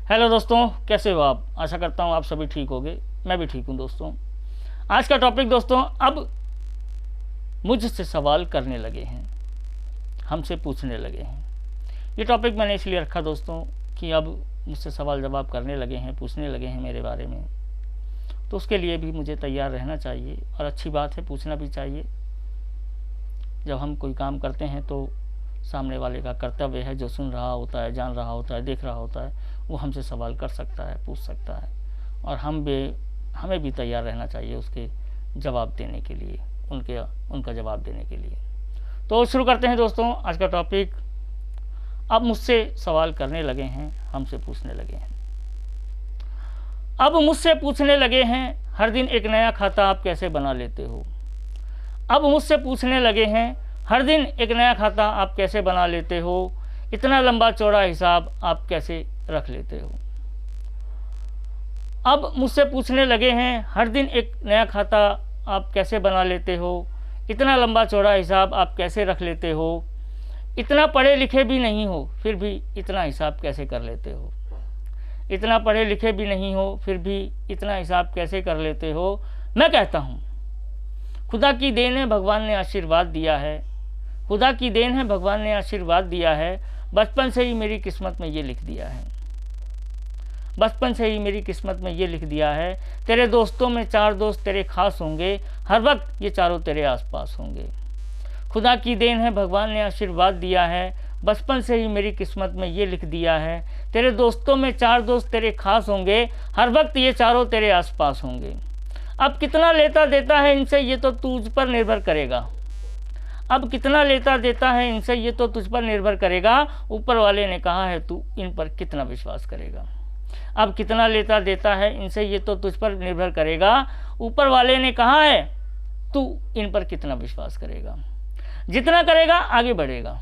Hello दोस्तों, कैसे हो आप? आशा करता हूँ आप सभी ठीक होंगे। मैं भी ठीक हूँ दोस्तों। आज का टॉपिक दोस्तों, अब मुझसे सवाल करने लगे हैं, हमसे पूछने लगे हैं। ये टॉपिक मैंने इसलिए रखा दोस्तों कि अब मुझसे सवाल जवाब करने लगे हैं, पूछने लगे हैं मेरे बारे में, तो उसके लिए भी मुझे तैयार रहना चाहिए। और अच्छी बात है, पूछना भी चाहिए। जब हम कोई काम करते हैं तो सामने वाले का कर्तव्य है, जो सुन रहा होता है, जान रहा होता है, देख रहा होता है, वो हमसे सवाल कर सकता है, पूछ सकता है। और हमें भी तैयार रहना चाहिए उसके जवाब देने के लिए, उनका जवाब देने के लिए। तो शुरू करते हैं दोस्तों आज का टॉपिक। अब मुझसे सवाल करने लगे हैं, हमसे पूछने लगे हैं। अब मुझसे पूछने लगे हैं, हर दिन एक नया खाता आप कैसे बना लेते हो। अब मुझसे पूछने लगे हैं, हर दिन एक नया खाता आप कैसे बना लेते हो। इतना लंबा चौड़ा हिसाब आप कैसे रख लेते हो। अब मुझसे पूछने लगे हैं, हर दिन एक नया खाता आप कैसे बना लेते हो। इतना लंबा चौड़ा हिसाब आप कैसे रख लेते हो। इतना पढ़े लिखे भी नहीं हो, फिर भी इतना हिसाब कैसे कर लेते हो। इतना पढ़े लिखे भी नहीं हो, फिर भी इतना हिसाब कैसे कर लेते हो। मैं कहता हूँ, खुदा की देन है, भगवान ने आशीर्वाद दिया है। खुदा की देन है, भगवान ने आशीर्वाद दिया है। बचपन से ही मेरी किस्मत में ये लिख दिया है। बचपन से ही मेरी किस्मत में ये लिख दिया है। तेरे दोस्तों में 4 दोस्त तेरे खास होंगे, हर वक्त ये चारों तेरे आसपास होंगे। खुदा की देन है, भगवान ने आशीर्वाद दिया है। बचपन से ही मेरी किस्मत में ये लिख दिया है। तेरे दोस्तों में 4 दोस्त तेरे खास होंगे, हर वक्त ये चारों तेरे आसपास होंगे। अब कितना लेता देता है इनसे, ये तो तुझ पर निर्भर करेगा। अब कितना लेता देता है इनसे, ये तो तुझ पर निर्भर करेगा। ऊपर वाले ने कहा है, तू इन पर कितना विश्वास करेगा। अब कितना लेता देता है इनसे, ये तो तुझ पर निर्भर करेगा। ऊपर वाले ने कहा है, तू इन पर कितना विश्वास करेगा। जितना करेगा आगे बढ़ेगा,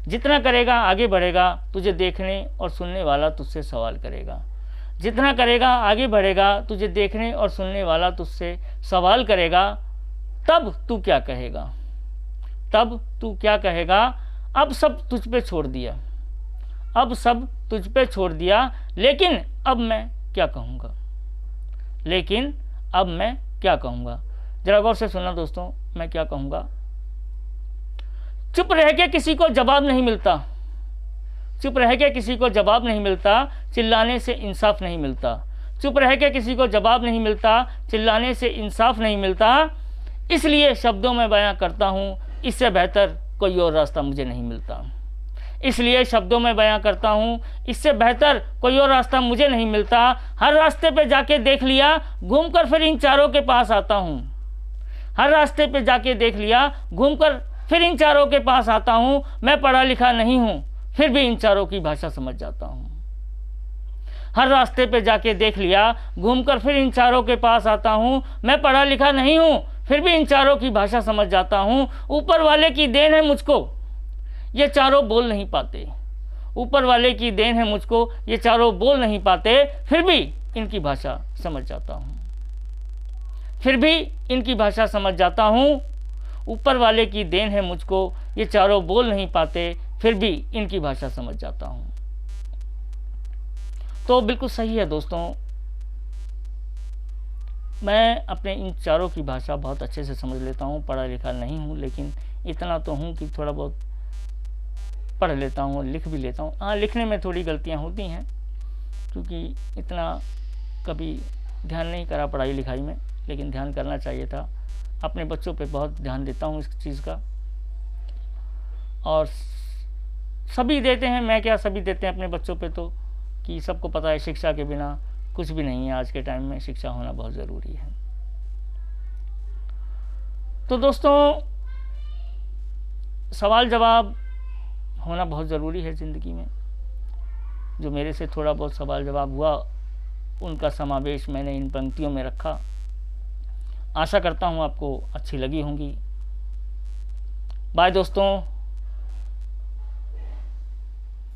जितना करेगा आगे बढ़ेगा। तुझे देखने और सुनने वाला तुझसे सवाल करेगा। जितना करेगा आगे बढ़ेगा, तुझे देखने और सुनने वाला तुझसे सवाल करेगा। तब तू क्या कहेगा, तब तू क्या कहेगा। अब सब तुझ पे छोड़ दिया, अब सब तुझ पे छोड़ दिया। लेकिन अब मैं क्या कहूँगा, लेकिन अब मैं क्या कहूँगा। जरा गौर से सुनना दोस्तों, मैं क्या कहूँगा। चुप रह के किसी को जवाब नहीं मिलता, चुप रह के किसी को जवाब नहीं मिलता। चिल्लाने से इंसाफ नहीं मिलता। चुप रह के किसी को जवाब नहीं मिलता, चिल्लाने से इंसाफ नहीं मिलता। इसलिए शब्दों में बयां करता हूँ, इससे बेहतर कोई और रास्ता मुझे नहीं मिलता। इसलिए शब्दों में बयां करता हूँ, इससे बेहतर कोई और रास्ता मुझे नहीं मिलता। हर रास्ते पे जाके देख लिया, घूमकर फिर इन चारों के पास आता हूँ। हर रास्ते पे जाके देख लिया, घूमकर फिर इन चारों के पास आता हूँ। मैं पढ़ा लिखा नहीं हूँ, फिर भी इन चारों की भाषा समझ जाता हूँ। हर रास्ते पे जाके देख लिया, घूमकर फिर इन चारों के पास आता हूँ। मैं पढ़ा लिखा नहीं हूँ, फिर भी इन चारों की भाषा समझ जाता हूँ। ऊपर वाले की देन है मुझको, ये चारों बोल नहीं पाते। ऊपर वाले की देन है मुझको, ये चारों बोल नहीं पाते, फिर भी इनकी भाषा समझ जाता हूँ। फिर भी इनकी भाषा समझ जाता हूँ। ऊपर वाले की देन है मुझको, ये चारों बोल नहीं पाते, फिर भी इनकी भाषा समझ जाता हूँ। तो बिल्कुल सही है दोस्तों, मैं अपने इन चारों की भाषा बहुत अच्छे से समझ लेता हूँ। पढ़ा लिखा नहीं हूँ, लेकिन इतना तो हूँ कि थोड़ा बहुत पढ़ लेता हूँ, लिख भी लेता हूँ। हाँ, लिखने में थोड़ी गलतियाँ होती हैं, क्योंकि इतना कभी ध्यान नहीं करा पढ़ाई लिखाई में, लेकिन ध्यान करना चाहिए था। अपने बच्चों पे बहुत ध्यान देता हूँ इस चीज़ का, और सभी देते हैं। मैं क्या, सभी देते हैं अपने बच्चों पे, तो कि सबको पता है शिक्षा के बिना कुछ भी नहीं है। आज के टाइम में शिक्षा होना बहुत ज़रूरी है। तो दोस्तों, सवाल जवाब होना बहुत ज़रूरी है ज़िंदगी में। जो मेरे से थोड़ा बहुत सवाल जवाब हुआ, उनका समावेश मैंने इन पंक्तियों में रखा। आशा करता हूँ आपको अच्छी लगी होंगी। बाय दोस्तों।